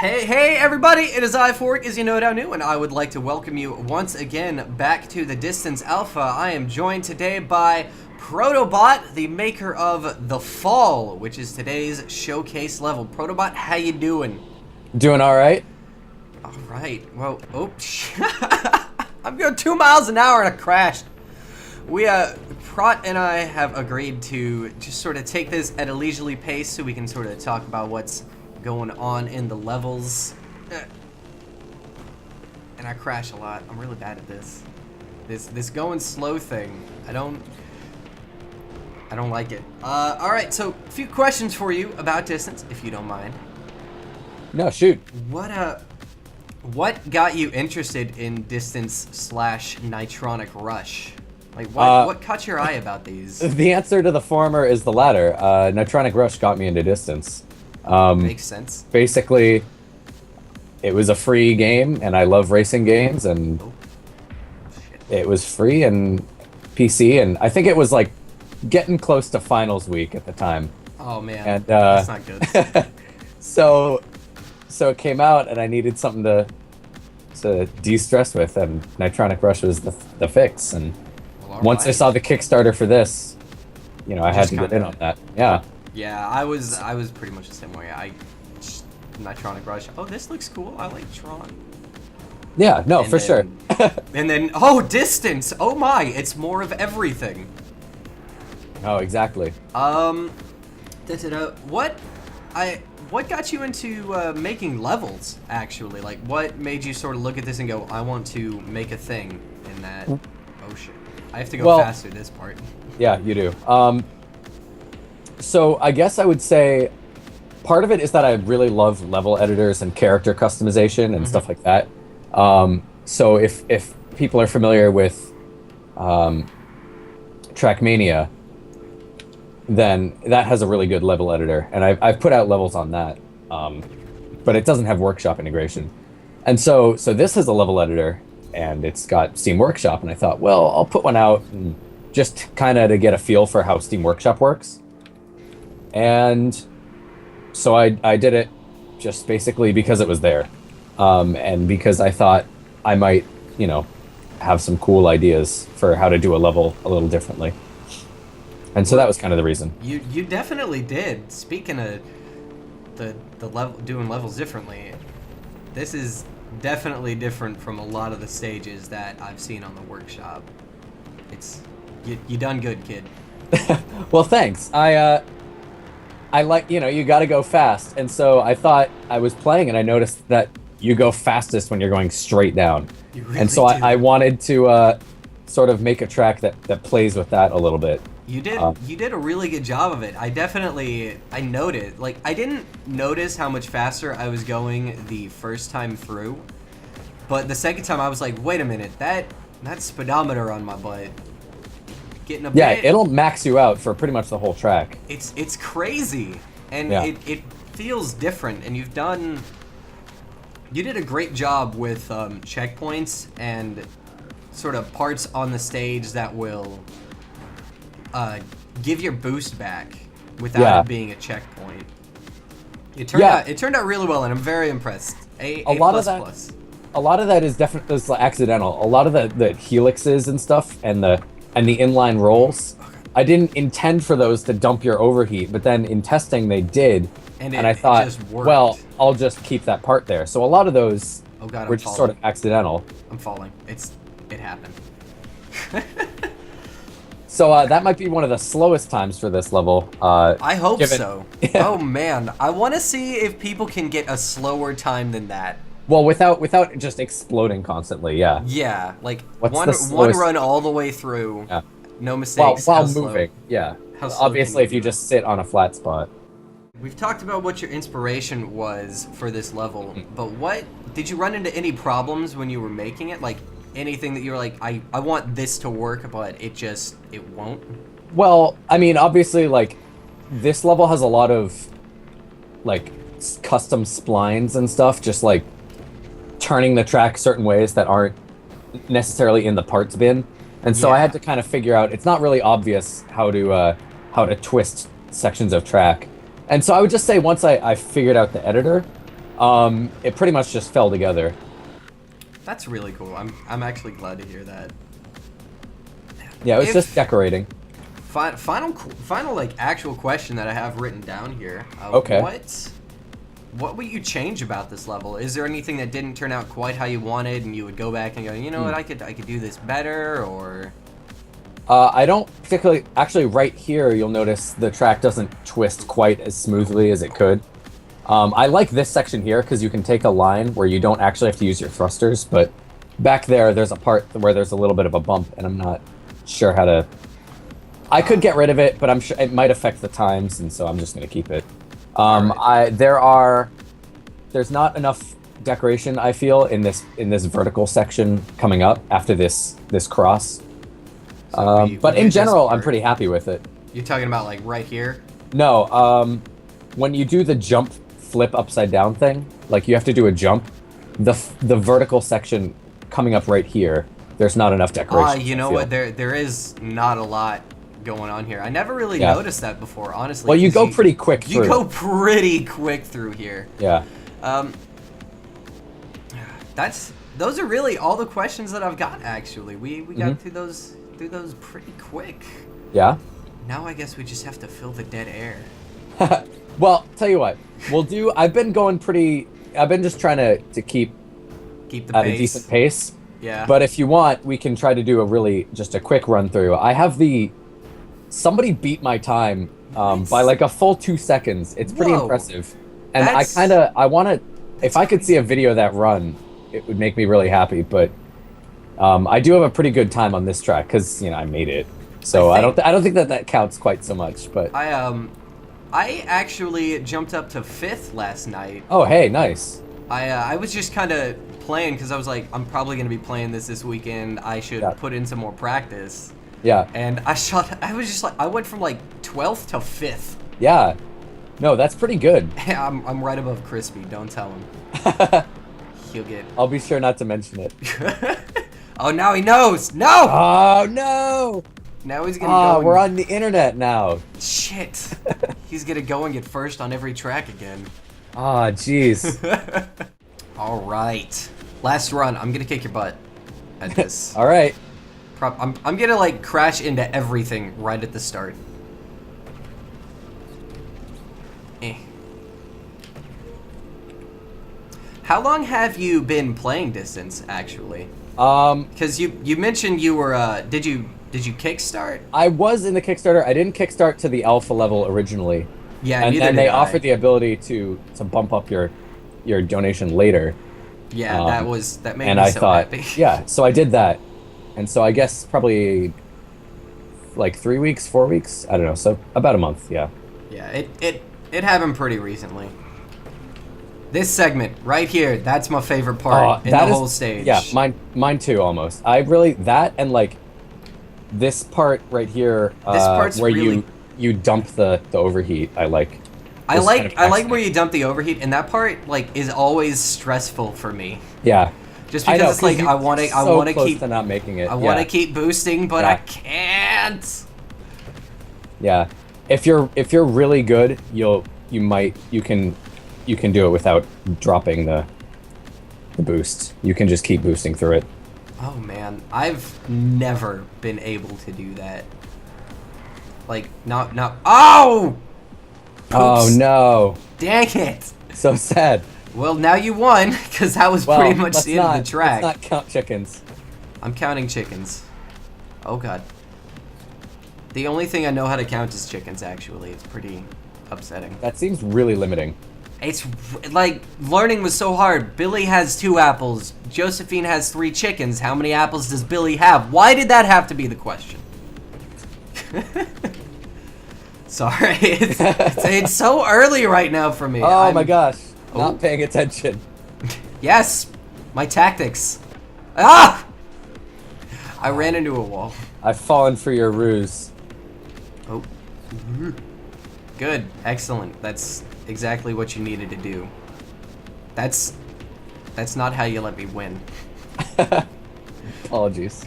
Hey everybody, it is I, Fork, as you know now new, and I would like to welcome you once again back to the Distance Alpha. I am joined today by Protobot, the maker of The Fall, which is today's showcase level. Protobot, how you doing? Doing alright? Alright, well, I'm going 2 miles an hour and I crashed. Prot and I have agreed to just sort of take this at a leisurely pace so we can sort of talk about what's going on in the levels. And I crash a lot. I'm really bad at this. This going slow thing. I don't like it. Alright, so a few questions for you about Distance, if you don't mind. No, shoot. What got you interested in Distance / Nitronic Rush? Like, what caught your eye about these? The answer to the former is the latter. Nitronic Rush got me into Distance. Makes sense. Basically, it was a free game, and I love racing games, and it was free and PC, and I think it was like getting close to finals week at the time. Oh man, and, that's not good. so it came out, and I needed something to de-stress with, and Nitronic Rush was the fix. And once I saw the Kickstarter for this, you know, I had to get in on that. Yeah. Yeah, I was pretty much the same way. Nitronic Rush. Oh, this looks cool. I like Tron. Yeah, no, for sure. And then, oh, Distance. Oh my, it's more of everything. Oh, exactly. What got you into making levels? Actually, like, what made you sort of look at this and go, I want to make a thing in that? Oh shit, I have to go faster this part. Yeah, you do. So I guess I would say part of it is that I really love level editors and character customization and stuff like that. So if people are familiar with Trackmania, then that has a really good level editor, and I've put out levels on that, but it doesn't have Workshop integration. And so this has a level editor, and it's got Steam Workshop, and I thought, well, I'll put one out and just kind of to get a feel for how Steam Workshop works. And so I did it just basically because it was there, and because I thought I might, you know, have some cool ideas for how to do a level a little differently. And so that was kind of the reason. You definitely did. Speaking of the level, doing levels differently, this is definitely different from a lot of the stages that I've seen on the Workshop. You done good, kid. Well, thanks. I like, you know, you got to go fast. And so I thought I was playing and I noticed that you go fastest when you're going straight down. You really and so do. I wanted to sort of make a track that plays with that a little bit. You did a really good job of it. I noted, like, I didn't notice how much faster I was going the first time through, but the second time I was like, wait a minute, that speedometer on my butt getting a bit. Yeah, it'll max you out for pretty much the whole track. It's crazy, and it feels different. And you did a great job with checkpoints and sort of parts on the stage that will give your boost back without it being a checkpoint. It turned out really well, and I'm very impressed. A lot plus of that, plus. A lot of that is definitely accidental. A lot of the helixes and stuff and the inline rolls, I didn't intend for those to dump your overheat, but then in testing they did, and I thought, well, I'll just keep that part there. So a lot of those were just sort of accidental. I'm falling. It happened. So that might be one of the slowest times for this level. I hope so. Oh man, I want to see if people can get a slower time than that. Well, without just exploding constantly, yeah. Yeah, like What's one run all the way through, no mistakes. While moving, yeah. Obviously, if you just sit on a flat spot. We've talked about what your inspiration was for this level, but what did you run into any problems when you were making it? Like anything that you were like, I want this to work, but it won't? Well, I mean, obviously, like, this level has a lot of, like, custom splines and stuff, just, like, turning the track certain ways that aren't necessarily in the parts bin. And so I had to kind of figure out, it's not really obvious how to twist sections of track. And so I would just say once I figured out the editor, It pretty much just fell together. That's really cool. I'm actually glad to hear that. Yeah, it was If just decorating. final like actual question that I have written down here. Okay. What would you change about this level? Is there anything that didn't turn out quite how you wanted, and you would go back and go, you know what, I could do this better, or? I don't particularly. Actually, right here, you'll notice the track doesn't twist quite as smoothly as it could. I like this section here because you can take a line where you don't actually have to use your thrusters, but back there's a part where there's a little bit of a bump, and I'm not sure how to. I could get rid of it, but I'm sure it might affect the times, and so I'm just gonna keep it. There's not enough decoration, I feel, in this vertical section coming up after this cross. But in general, I'm pretty happy with it. You're talking about like right here? No, when you do the jump flip upside down thing, like you have to do a jump, the vertical section coming up right here, there's not enough decoration. You know what? There is not a lot going on here. I never really noticed that before, honestly. Well, you go pretty quick through. You go pretty quick through here. Yeah. Those are really all the questions that I've got, actually. We got through those pretty quick. Yeah. Now I guess we just have to fill the dead air. Well, tell you what, I've been just trying to keep the at pace. a decent pace. Yeah. But if you want, we can try to do just a quick run through. I have somebody beat my time by like a full 2 seconds. It's pretty impressive. And I want to, if I could see a video of that run, it would make me really happy. But I do have a pretty good time on this track because I made it. So I don't think that counts quite so much. But I actually jumped up to 5th last night. Oh, hey, nice. I was just kind of playing because I was like, I'm probably going to be playing this weekend. I should put in some more practice. Yeah. And I went from like 12th to 5th. Yeah. No, that's pretty good. I'm right above Crispy. Don't tell him. He'll get. I'll be sure not to mention it. Oh, now he knows. No. Oh no. Now he's gonna go. We're on the internet now. Shit. He's gonna go and get first on every track again. Ah, jeez. All right. Last run. I'm gonna kick your butt at this. All right. I'm gonna like crash into everything right at the start. How long have you been playing Distance, actually? Because you mentioned you were did you kickstart? I was in the Kickstarter. I didn't kickstart to the alpha level originally. Yeah, and then they offered the ability to bump up your donation later. Yeah, that made and me I so thought, happy. Yeah, so I did that, and so I guess probably like 3 weeks, 4 weeks. I don't know. So about a month. Yeah. Yeah, it happened pretty recently. This segment right here, that's my favorite part in the whole stage. Yeah, mine too, almost. I really, that and like this part right here, this part's where really... you dump the overheat. I like where you dump the overheat, and that part like is always stressful for me. Yeah. Just because it's like I want to keep to not making it. I want to keep boosting, but I can't. Yeah. If you're really good, you can do it without dropping the boost. You can just keep boosting through it. Oh man, I've never been able to do that. Like, not. Oh! Poops. Oh no! Dang it! So sad. Well, now you won, because that was pretty much the end of the track. Let's not count chickens. I'm counting chickens. Oh god. The only thing I know how to count is chickens, actually. It's pretty upsetting. That seems really limiting. It's like learning was so hard. Billy has 2 apples. Josephine has 3 chickens. How many apples does Billy have? Why did that have to be the question? Sorry, it's so early right now for me. Oh my gosh, not paying attention. Yes, my tactics. Ah! I ran into a wall. I've fallen for your ruse. Oh. Good, excellent. That's exactly what you needed to do. That's not how you let me win. Apologies.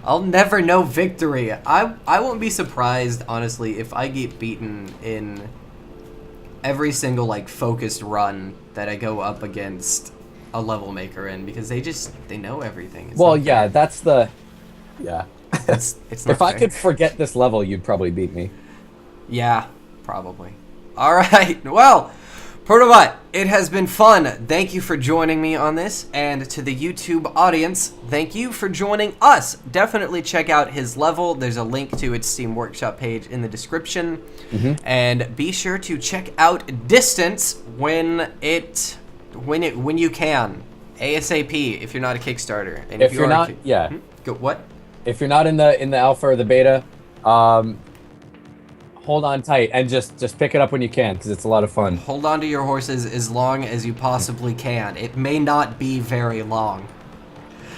I'll never know victory. I won't be surprised, honestly, if I get beaten in every single like focused run that I go up against a level maker in, because they know everything. It's Well, not yeah, fair. that's the yeah. It's not If I fair. could forget this level, you'd probably beat me. Yeah, probably. All right. Well, Protobot, it has been fun. Thank you for joining me on this, and to the YouTube audience, thank you for joining us. Definitely check out his level. There's a link to its Steam Workshop page in the description, and be sure to check out Distance when you can, ASAP. If you're not a Kickstarter, and If you're are not, yeah. Go what? If you're not in the alpha or the beta, hold on tight and just pick it up when you can, because it's a lot of fun. Hold on to your horses as long as you possibly can. It may not be very long.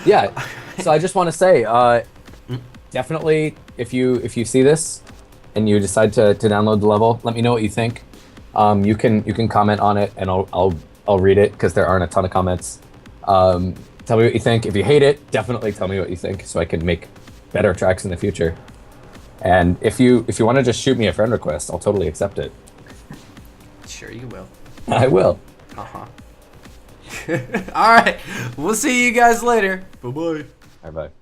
Yeah. So I just want to say, definitely, if you see this and you decide to download the level, let me know what you think. You can comment on it, and I'll read it, because there aren't a ton of comments. Tell me what you think. If you hate it, definitely tell me what you think, so I can make better tracks in the future. And if you want to just shoot me a friend request, I'll totally accept it. Sure you will. I will. Uh-huh. All right. We'll see you guys later. Bye-bye. Bye bye.